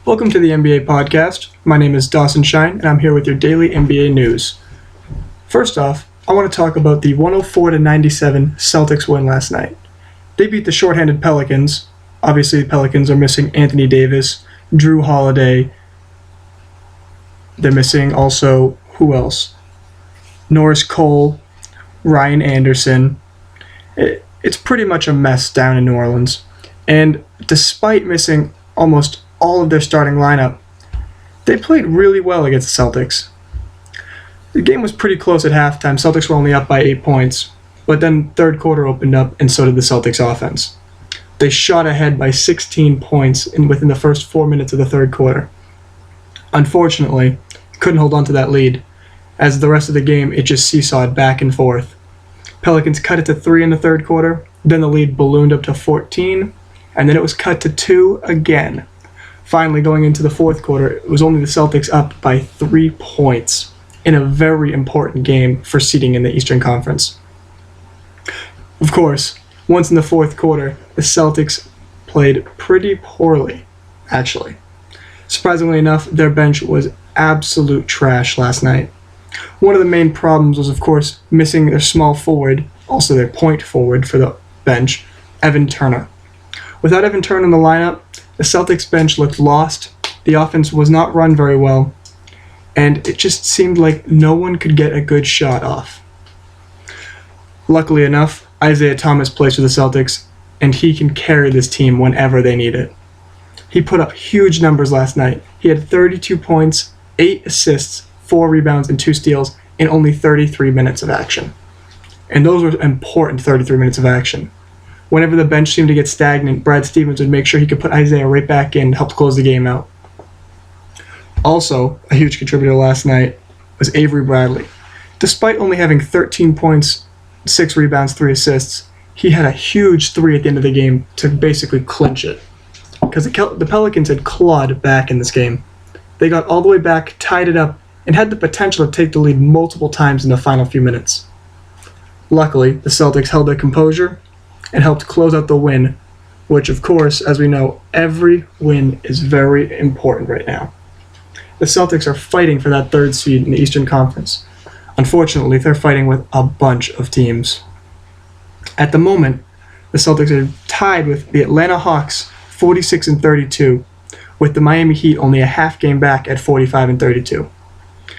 Welcome to the NBA podcast. My name is Dawson Shine, and I'm here with your daily NBA news. First off, I want to talk about the 104-97 Celtics win last night. They beat the shorthanded Pelicans. Obviously, the Pelicans are missing Anthony Davis, Drew Holiday. They're missing also, who else? Norris Cole, Ryan Anderson. It's pretty much a mess down in New Orleans. And despite missing almost all of their starting lineup, they played really well against the Celtics. The game was pretty close at halftime. Celtics were only up by 8 points, but then third quarter opened up and so did the Celtics offense. They shot ahead by 16 points within the first 4 minutes of the third quarter. Unfortunately, couldn't hold on to that lead, as the rest of the game it just seesawed back and forth. Pelicans cut it to 3 in the third quarter, then the lead ballooned up to 14, and then it was cut to 2 again. Finally, going into the fourth quarter, it was only the Celtics up by 3 points in a very important game for seeding in the Eastern Conference. Of course, once in the fourth quarter, the Celtics played pretty poorly, actually. Surprisingly enough, their bench was absolute trash last night. One of the main problems was, of course, missing their small forward, also their point forward for the bench, Evan Turner. Without Evan Turner in the lineup, the Celtics bench looked lost, the offense was not run very well, and it just seemed like no one could get a good shot off. Luckily enough, Isaiah Thomas plays for the Celtics, and he can carry this team whenever they need it. He put up huge numbers last night. He had 32 points, 8 assists, 4 rebounds, and 2 steals in only 33 minutes of action. And those were important 33 minutes of action. Whenever the bench seemed to get stagnant, Brad Stevens would make sure he could put Isaiah right back in to help close the game out. Also, a huge contributor last night was Avery Bradley. Despite only having 13 points, 6 rebounds, 3 assists, he had a huge 3 at the end of the game to basically clinch it. Because the Pelicans had clawed back in this game. They got all the way back, tied it up, and had the potential to take the lead multiple times in the final few minutes. Luckily, the Celtics held their composure and helped close out the win, which, of course, as we know, every win is very important right now. The Celtics are fighting for that third seed in the Eastern Conference. Unfortunately, they're fighting with a bunch of teams. At the moment, the Celtics are tied with the Atlanta Hawks, 46-32, with the Miami Heat only a half game back at 45-32.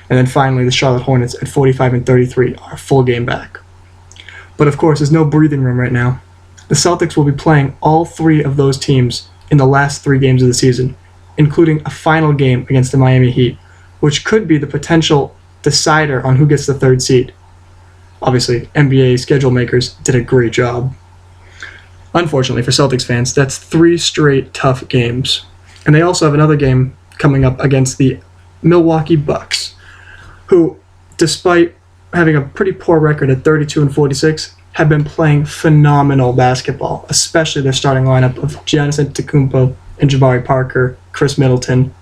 And then finally, the Charlotte Hornets at 45-33 are a full game back. But of course, there's no breathing room right now. The Celtics will be playing all 3 of those teams in the last 3 games of the season, including a final game against the Miami Heat, which could be the potential decider on who gets the third seed. Obviously, NBA schedule makers did a great job. Unfortunately for Celtics fans, that's 3 straight tough games. And they also have another game coming up against the Milwaukee Bucks, who, despite having a pretty poor record at 32-46, have been playing phenomenal basketball, especially their starting lineup of Giannis Antetokounmpo and Jabari Parker, Chris Middleton.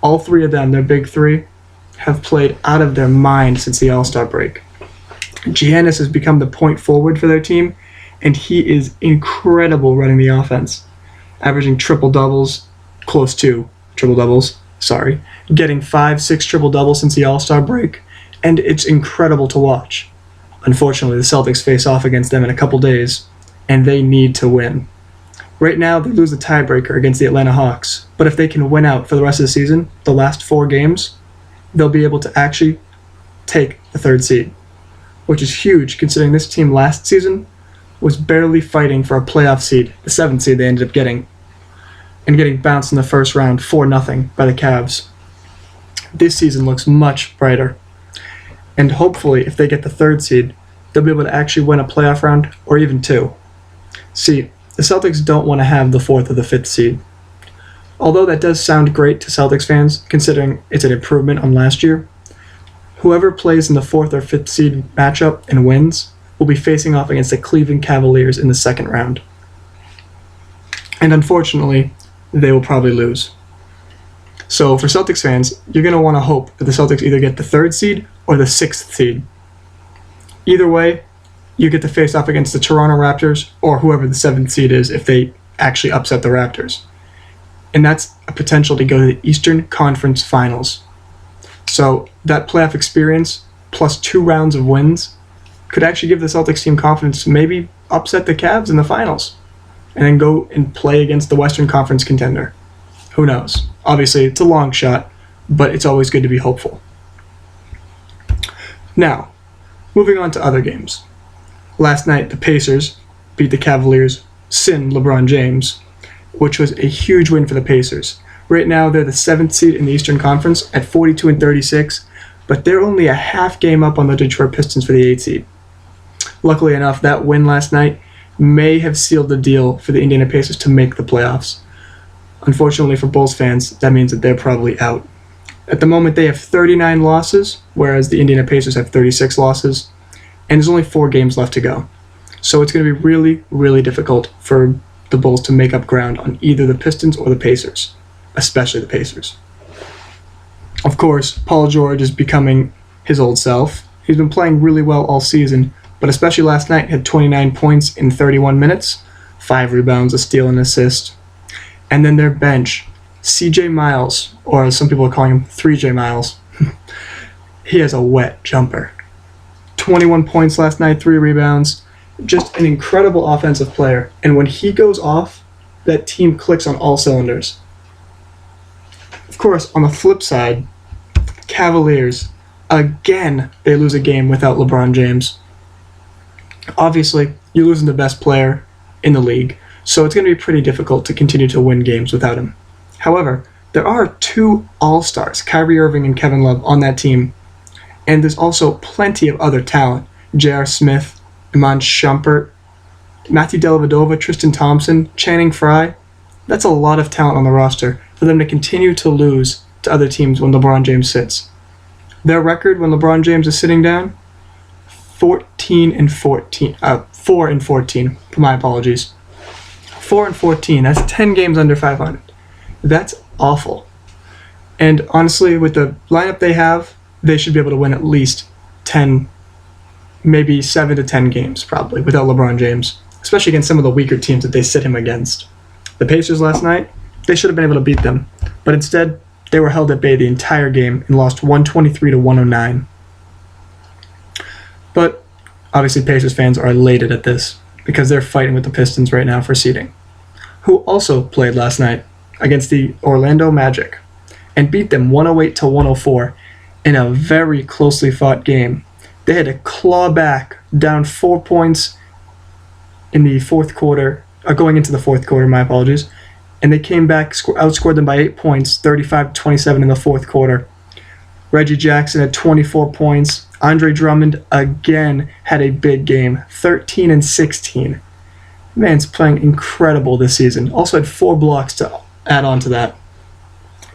All 3 of them, their big 3, have played out of their mind since the All-Star break. Giannis has become the point forward for their team, and he is incredible running the offense, averaging close to triple-doubles, getting 5-6 triple-doubles since the All-Star break, and it's incredible to watch. Unfortunately, the Celtics face off against them in a couple days, and they need to win. Right now, they lose the tiebreaker against the Atlanta Hawks, but if they can win out for the rest of the season, the last 4 games, they'll be able to actually take the third seed, which is huge considering this team last season was barely fighting for a playoff seed, the 7th seed they ended up getting, and getting bounced in the first round 4-0 by the Cavs. This season looks much brighter, and hopefully if they get the third seed, they'll be able to actually win a playoff round or even 2. See, the Celtics don't want to have the 4th or the 5th seed. Although that does sound great to Celtics fans, considering it's an improvement on last year, whoever plays in the 4th or 5th seed matchup and wins will be facing off against the Cleveland Cavaliers in the second round. And unfortunately, they will probably lose. So for Celtics fans, you're going to want to hope that the Celtics either get the 3rd seed or the 6th seed. Either way, you get to face off against the Toronto Raptors or whoever the 7th seed is if they actually upset the Raptors. and that's a potential to go to the Eastern Conference Finals. So that playoff experience plus 2 rounds of wins could actually give the Celtics team confidence to maybe upset the Cavs in the finals and then go and play against the Western Conference contender. Who knows? Obviously, it's a long shot, but it's always good to be hopeful. Now, moving on to other games. Last night, the Pacers beat the Cavaliers, sin LeBron James, which was a huge win for the Pacers. Right now, they're the 7th seed in the Eastern Conference at 42-36, but they're only a half game up on the Detroit Pistons for the 8th seed. Luckily enough, that win last night may have sealed the deal for the Indiana Pacers to make the playoffs. Unfortunately for Bulls fans, that means that they're probably out. At the moment, they have 39 losses, whereas the Indiana Pacers have 36 losses, and there's only 4 games left to go. So it's going to be really, really difficult for the Bulls to make up ground on either the Pistons or the Pacers, especially the Pacers. Of course, Paul George is becoming his old self. He's been playing really well all season, but especially last night, had 29 points in 31 minutes, 5 rebounds, a steal, and an assist. And then their bench, CJ Miles, or as some people are calling him, 3J Miles, he has a wet jumper. 21 points last night, 3 rebounds, just an incredible offensive player. And when he goes off, that team clicks on all cylinders. Of course, on the flip side, Cavaliers, again, they lose a game without LeBron James. Obviously, you're losing the best player in the league, so it's going to be pretty difficult to continue to win games without him. However, there are 2 All-Stars, Kyrie Irving and Kevin Love, on that team, and there's also plenty of other talent. J.R. Smith, Iman Shumpert, Matthew Dellavedova, Tristan Thompson, Channing Frye. That's a lot of talent on the roster for them to continue to lose to other teams when LeBron James sits. Their record when LeBron James is sitting down, 4-14. My apologies. 4-14. That's 10 games under 500. That's awful. And honestly, with the lineup they have, they should be able to win at least 10, maybe 7 to 10 games probably without LeBron James, especially against some of the weaker teams that they sit him against. The Pacers last night, they should have been able to beat them, but instead they were held at bay the entire game and lost 123-109. But obviously Pacers fans are elated at this because they're fighting with the Pistons right now for seeding, who also played last night against the Orlando Magic and beat them 108-104 in a very closely fought game. They had to claw back down 4 points in the fourth quarter, going into the fourth quarter, my apologies, and they came back, outscored them by 8 points, 35-27 in the fourth quarter. Reggie Jackson had 24 points. Andre Drummond again had a big game, 13-16. Man's playing incredible this season. Also had 4 blocks to add on to that.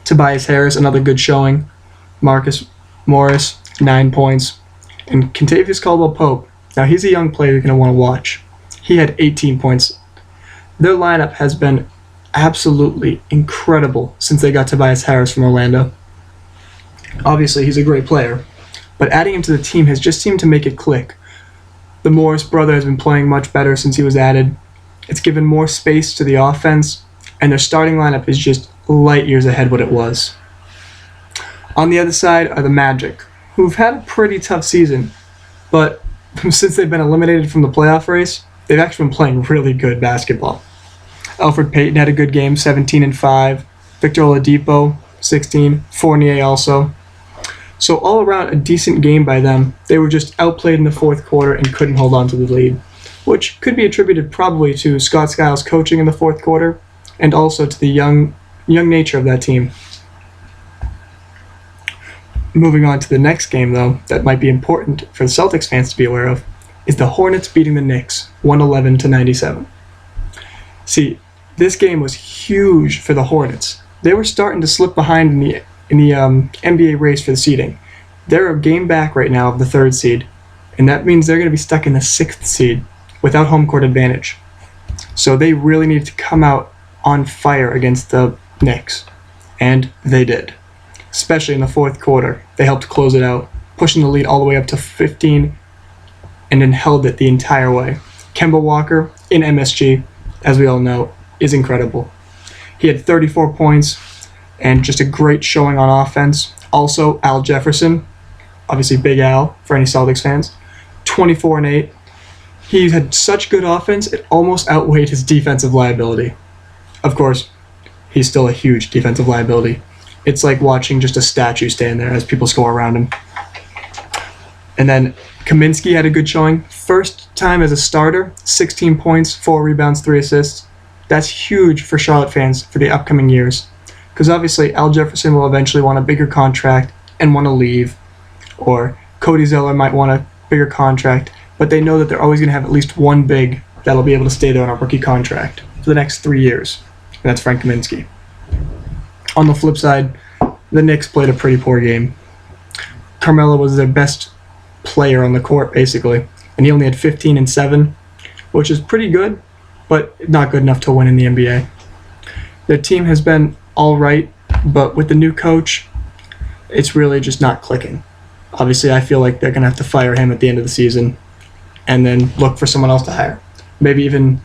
Tobias Harris, another good showing. Marcus Morris, 9 points. And Kentavious Caldwell-Pope, now he's a young player you're going to want to watch. He had 18 points. Their lineup has been absolutely incredible since they got Tobias Harris from Orlando. Obviously, he's a great player, but adding him to the team has just seemed to make it click. The Morris brother has been playing much better since he was added. It's given more space to the offense, and their starting lineup is just light years ahead what it was. On the other side are the Magic, who've had a pretty tough season, but since they've been eliminated from the playoff race, they've actually been playing really good basketball. Elfrid Payton had a good game, 17-5. Victor Oladipo, 16. Fournier also. So all around, a decent game by them. They were just outplayed in the fourth quarter and couldn't hold on to the lead, which could be attributed probably to Scott Skiles' coaching in the fourth quarter and also to the young nature of that team. Moving on to the next game, though, that might be important for the Celtics fans to be aware of, is the Hornets beating the Knicks 111-97. See, this game was huge for the Hornets. They were starting to slip behind in the NBA race for the seeding. They're a game back right now of the 3rd seed, and that means they're going to be stuck in the 6th seed without home court advantage. So they really need to come out on fire against the Knicks, and they did. Especially in the fourth quarter. They helped close it out, pushing the lead all the way up to 15, and then held it the entire way. Kemba Walker in MSG, as we all know, is incredible. He had 34 points and just a great showing on offense. Also, Al Jefferson, obviously Big Al for any Celtics fans, 24 and 8. He had such good offense, it almost outweighed his defensive liability. Of course, he's still a huge defensive liability. It's like watching just a statue stand there as people score around him. And then Kaminsky had a good showing. First time as a starter, 16 points, 4 rebounds, 3 assists. That's huge for Charlotte fans for the upcoming years. Because obviously Al Jefferson will eventually want a bigger contract and want to leave. Or Cody Zeller might want a bigger contract. But they know that they're always going to have at least one big that'll be able to stay there on a rookie contract for the next 3 years. And that's Frank Kaminsky. On the flip side, the Knicks played a pretty poor game. Carmelo was their best player on the court, basically. And he only had 15 and 7, which is pretty good, but not good enough to win in the NBA. Their team has been all right, but with the new coach, it's really just not clicking. Obviously, I feel like they're going to have to fire him at the end of the season and then look for someone else to hire. Maybe even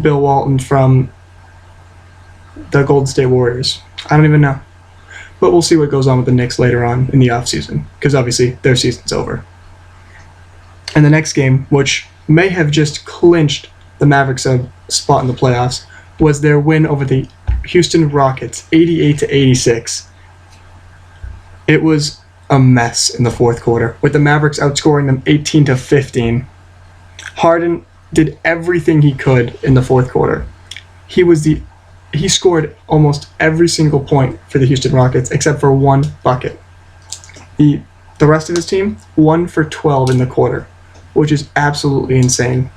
Bill Walton from the Golden State Warriors. I don't even know. But we'll see what goes on with the Knicks later on in the offseason, because obviously their season's over. And the next game, which may have just clinched the Mavericks a spot in the playoffs, was their win over the Houston Rockets, 88-86. It was a mess in the fourth quarter, with the Mavericks outscoring them 18-15. Harden did everything he could in the fourth quarter. He scored almost every single point for the Houston Rockets except for one bucket. The rest of his team, 1 for 12 in the quarter, which is absolutely insane.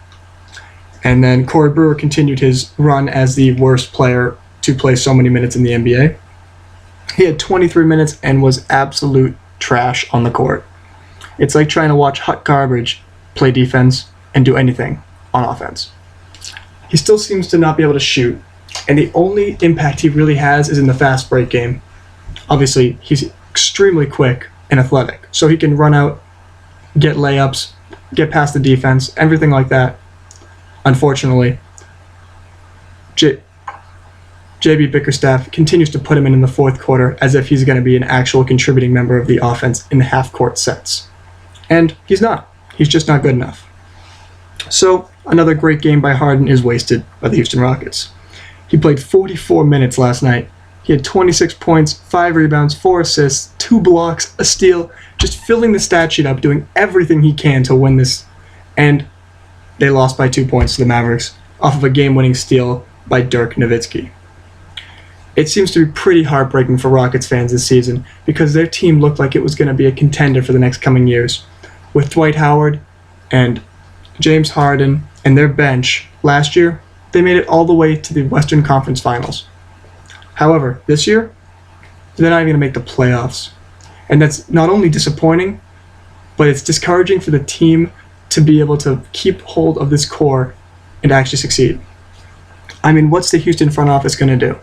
And then Corey Brewer continued his run as the worst player to play so many minutes in the NBA. He had 23 minutes and was absolute trash on the court. It's like trying to watch Hut Garbage play defense and do anything on offense. He still seems to not be able to shoot, and the only impact he really has is in the fast break game. Obviously, he's extremely quick and athletic, so he can run out, get layups, get past the defense, everything like that. Unfortunately, JB Bickerstaff continues to put him in the fourth quarter as if he's going to be an actual contributing member of the offense in the half-court sets. And he's not. He's just not good enough. So, another great game by Harden is wasted by the Houston Rockets. He played 44 minutes last night. He had 26 points, 5 rebounds, 4 assists, 2 blocks, a steal, just filling the stat sheet up, doing everything he can to win this. And they lost by 2 points to the Mavericks off of a game-winning steal by Dirk Nowitzki. It seems to be pretty heartbreaking for Rockets fans this season because their team looked like it was going to be a contender for the next coming years. With Dwight Howard and James Harden and their bench last year, they made it all the way to the Western Conference Finals. However, this year, they're not even going to make the playoffs. And that's not only disappointing, but it's discouraging for the team to be able to keep hold of this core and actually succeed. I mean, what's the Houston front office going to do?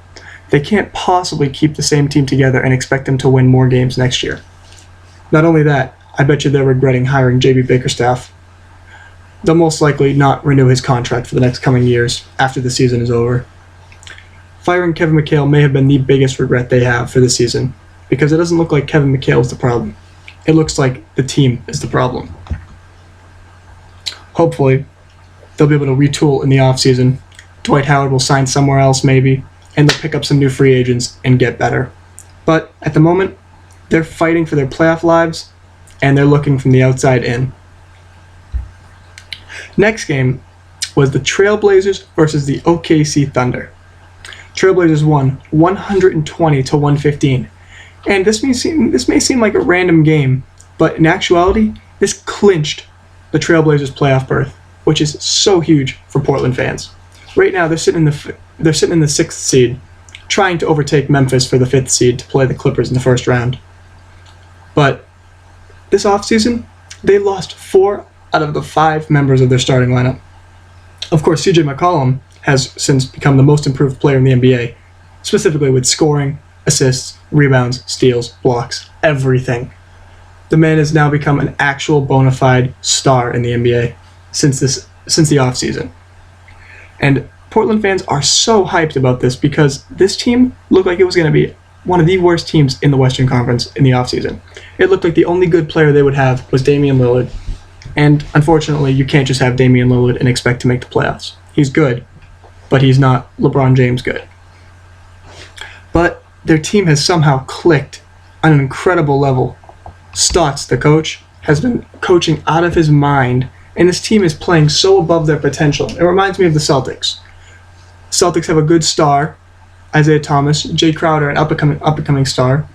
They can't possibly keep the same team together and expect them to win more games next year. Not only that, I bet you they're regretting hiring JB Bickerstaff. They'll most likely not renew his contract for the next coming years after the season is over. Firing Kevin McHale may have been the biggest regret they have for this season, because it doesn't look like Kevin McHale is the problem. It looks like the team is the problem. Hopefully, they'll be able to retool in the offseason. Dwight Howard will sign somewhere else maybe, and they'll pick up some new free agents and get better. But at the moment, they're fighting for their playoff lives, and they're looking from the outside in. Next game was the Trailblazers versus the OKC Thunder. Trailblazers won 120-115. And this may seem like a random game, but in actuality, this clinched the Trailblazers playoff berth, which is so huge for Portland fans. Right now, they're sitting in the 6th seed, trying to overtake Memphis for the 5th seed to play the Clippers in the first round. But this offseason, they lost 4 out of the 5 members of their starting lineup. Of course, CJ McCollum has since become the most improved player in the NBA, specifically with scoring, assists, rebounds, steals, blocks, everything. The man has now become an actual bona fide star in the NBA since the offseason. And Portland fans are so hyped about this because this team looked like it was going to be one of the worst teams in the Western Conference in the offseason. It looked like the only good player they would have was Damian Lillard. And unfortunately, you can't just have Damian Lillard and expect to make the playoffs. He's good, but he's not LeBron James good. But their team has somehow clicked on an incredible level. Stotts, the coach, has been coaching out of his mind, and this team is playing so above their potential. It reminds me of the Celtics. Celtics have a good star, Isaiah Thomas, Jay Crowder, an up-and-coming star,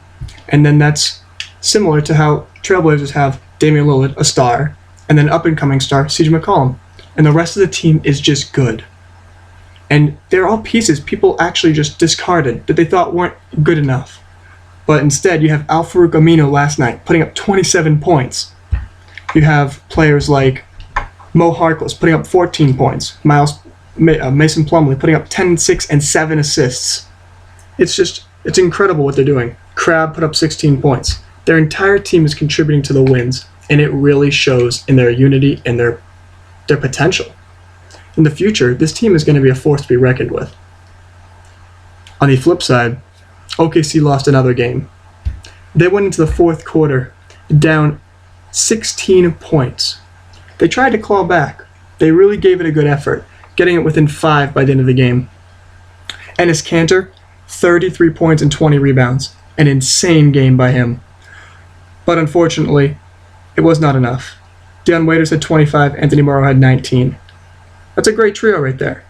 and then that's similar to how Trailblazers have Damian Lillard, a star, and then up-and-coming star, CJ McCollum. And the rest of the team is just good. And they're all pieces people actually just discarded that they thought weren't good enough. But instead, you have Al-Farouq Aminu last night putting up 27 points. You have players like Mo Harkless putting up 14 points. Mason Plumlee putting up 10, 6, and 7 assists. It's incredible what they're doing. Crabbe put up 16 points. Their entire team is contributing to the wins, and it really shows in their unity and their potential. In the future, this team is going to be a force to be reckoned with. On the flip side, OKC lost another game. They went into the fourth quarter down 16 points. They tried to claw back. They really gave it a good effort, getting it within 5 by the end of the game. Enes Kanter, 33 points and 20 rebounds. An insane game by him. But unfortunately, it was not enough. Dion Waiters had 25, Anthony Morrow had 19. That's a great trio right there.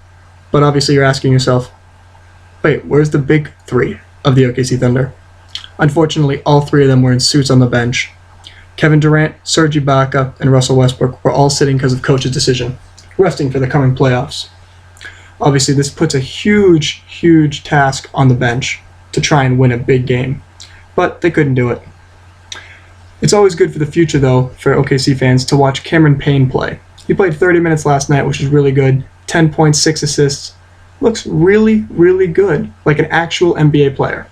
But obviously you're asking yourself, wait, where's the big three of the OKC Thunder? Unfortunately, all three of them were in suits on the bench. Kevin Durant, Serge Ibaka, and Russell Westbrook were all sitting because of coach's decision, resting for the coming playoffs. Obviously, this puts a huge, huge task on the bench to try and win a big game, but they couldn't do it. It's always good for the future, though, for OKC fans to watch Cameron Payne play. He played 30 minutes last night, which is really good. 10 points, 6 assists. Looks really, really good, like an actual NBA player.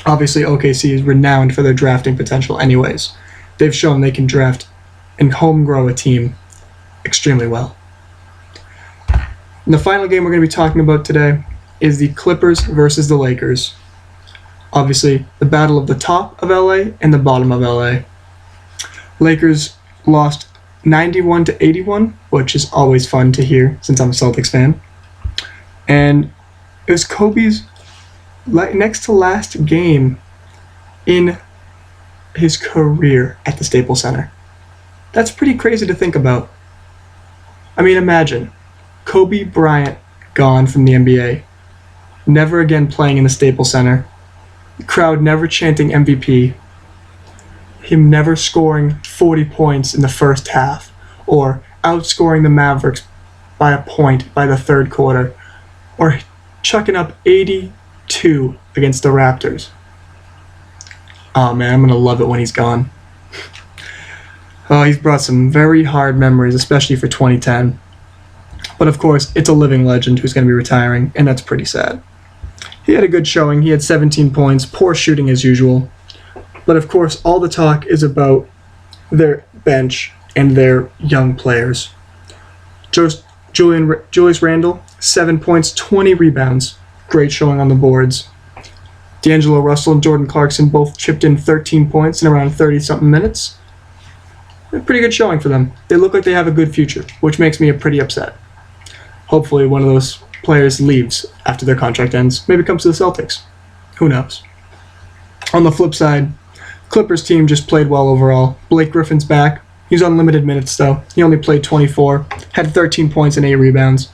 Obviously, OKC is renowned for their drafting potential anyways. They've shown they can draft and home grow a team extremely well. And the final game we're going to be talking about today is the Clippers versus the Lakers. Obviously, the battle of the top of LA and the bottom of LA. Lakers lost 91-81, which is always fun to hear since I'm a Celtics fan. And it was Kobe's next to last game in his career at the Staples Center. That's pretty crazy to think about. I mean, imagine Kobe Bryant gone from the NBA, never again playing in the Staples Center, the crowd never chanting MVP, him never scoring 40 points in the first half, or outscoring the Mavericks by a point by the third quarter, or chucking up 82 against the Raptors. Oh man, I'm going to love it when he's gone. Oh, he's brought some very hard memories, especially for 2010. But of course, it's a living legend who's going to be retiring, and that's pretty sad. He had a good showing. He had 17 points, poor shooting as usual. But of course, all the talk is about their bench and their young players. Julius Randle, 7 points, 20 rebounds. Great showing on the boards. D'Angelo Russell and Jordan Clarkson both chipped in 13 points in around 30-something minutes. A pretty good showing for them. They look like they have a good future, which makes me pretty upset. Hopefully one of those players leaves after their contract ends. Maybe comes to the Celtics. Who knows? On the flip side, Clippers team just played well overall. Blake Griffin's back. He's on limited minutes though. He only played 24, had 13 points and 8 rebounds.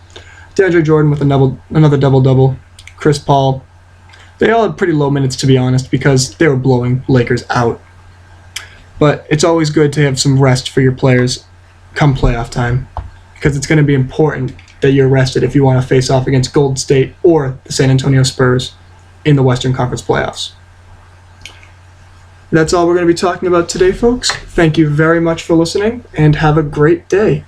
DeAndre Jordan with another double-double. Chris Paul. They all had pretty low minutes, to be honest, because they were blowing Lakers out. But it's always good to have some rest for your players come playoff time, because it's going to be important that you're rested if you want to face off against Golden State or the San Antonio Spurs in the Western Conference playoffs. That's all we're going to be talking about today, folks. Thank you very much for listening, and have a great day.